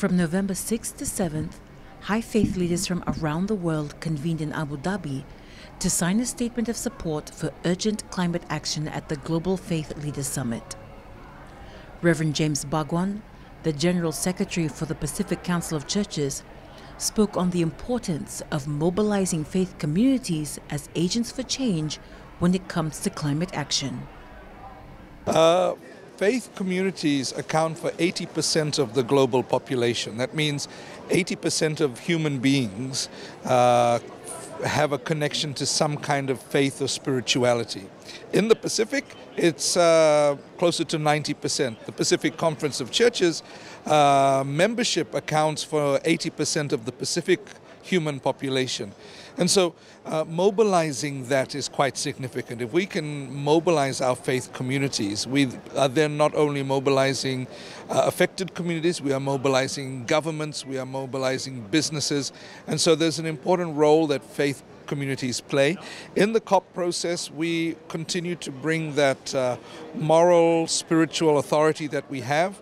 From November 6th to 7th, high faith leaders from around the world convened in Abu Dhabi to sign a statement of support for urgent climate action at the Global Faith Leaders Summit. Reverend James Bhagwan, the General Secretary for the Pacific Council of Churches, spoke on the importance of mobilizing faith communities as agents for change when it comes to climate action. Faith communities account for 80% of the global population. That means 80% of human beings have a connection to some kind of faith or spirituality. In the Pacific, it's closer to 90%. The Pacific Conference of Churches membership accounts for 80% of the Pacific human population. And so mobilizing that is quite significant. If we can mobilize our faith communities, we are then not only mobilizing affected communities, we are mobilizing governments, we are mobilizing businesses. And so there's an important role that faith communities play. In the COP process, we continue to bring that moral, spiritual authority that we have.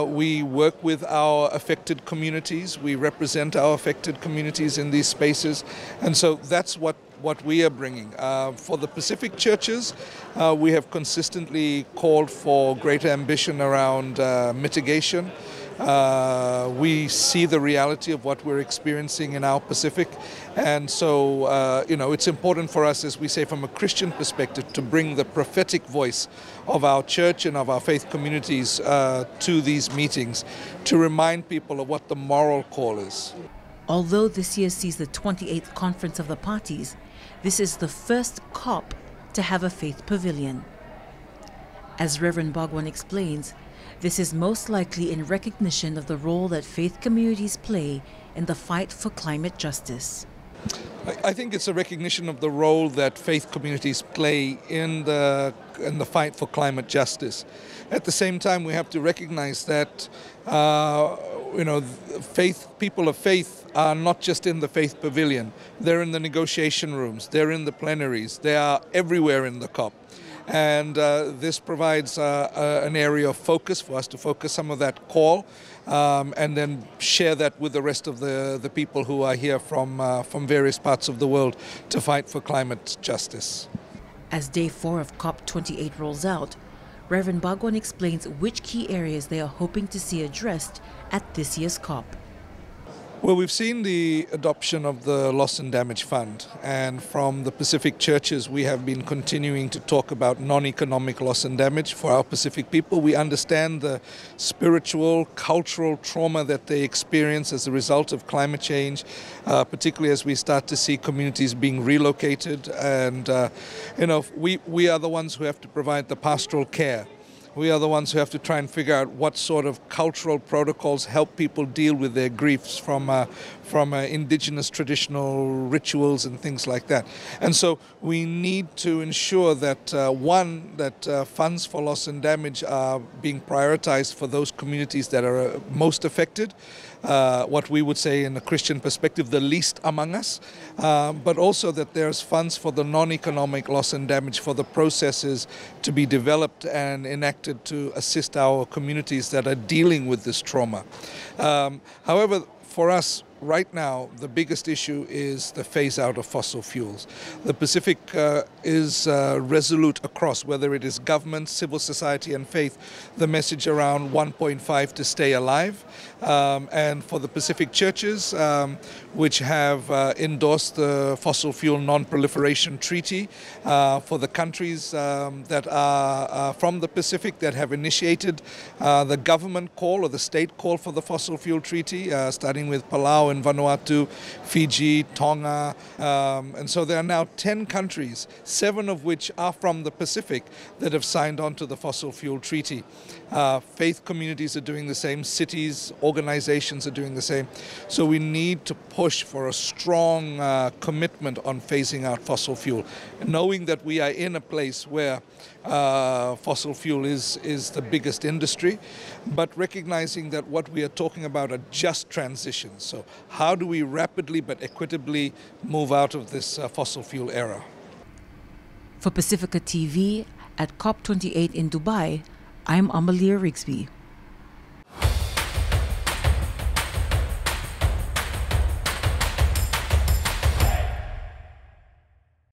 We work with our affected communities. We represent our affected communities in these spaces. And so that's what we are bringing. For the Pacific churches, we have consistently called for greater ambition around mitigation. We see the reality of what we're experiencing in our Pacific. And so, it's important for us, as we say, from a Christian perspective, to bring the prophetic voice of our church and of our faith communities to these meetings, to remind people of what the moral call is. Although this year sees the 28th Conference of the Parties, this is the first COP to have a faith pavilion. As Reverend Bhagwan explains, this is most likely in recognition of the role that faith communities play in the fight for climate justice. I think it's a recognition of the role that faith communities play in the fight for climate justice. At the same time, we have to recognize that people of faith are not just in the faith pavilion. They're in the negotiation rooms, they're in the plenaries, they are everywhere in the COP. And this provides an area of focus for us to focus some of that call and then share that with the rest of the people who are here from various parts of the world to fight for climate justice. As Day 4 of COP28 rolls out, Reverend Bhagwan explains which key areas they are hoping to see addressed at this year's COP. Well, we've seen the adoption of the Loss and Damage Fund, and from the Pacific churches we have been continuing to talk about non-economic loss and damage for our Pacific people. We understand the spiritual, cultural trauma that they experience as a result of climate change, particularly as we start to see communities being relocated, and we are the ones who have to provide the pastoral care. We are the ones who have to try and figure out what sort of cultural protocols help people deal with their griefs from indigenous traditional rituals and things like that. And so we need to ensure that, funds for loss and damage are being prioritized for those communities that are most affected, what we would say in a Christian perspective, the least among us, but also that there's funds for the non-economic loss and damage, for the processes to be developed and enacted to assist our communities that are dealing with this trauma. However, for us, right now, the biggest issue is the phase out of fossil fuels. The Pacific is resolute across, whether it is government, civil society and faith, the message around 1.5 to stay alive. And for the Pacific churches, which have endorsed the Fossil Fuel Non-Proliferation Treaty, for the countries that are from the Pacific that have initiated the government call or the state call for the Fossil Fuel Treaty, starting with Palau and Vanuatu, Fiji, Tonga, and so there are now 10 countries, 7 of which are from the Pacific, that have signed on to the Fossil Fuel Treaty. Faith communities are doing the same, cities, organizations are doing the same. So we need to push for a strong commitment on phasing out fossil fuel, knowing that we are in a place where fossil fuel is the biggest industry, but recognizing that what we are talking about are just transitions. So how do we rapidly but equitably move out of this fossil fuel era? For Pasifika TV at COP28 in Dubai, I'm Amalia Rigsby.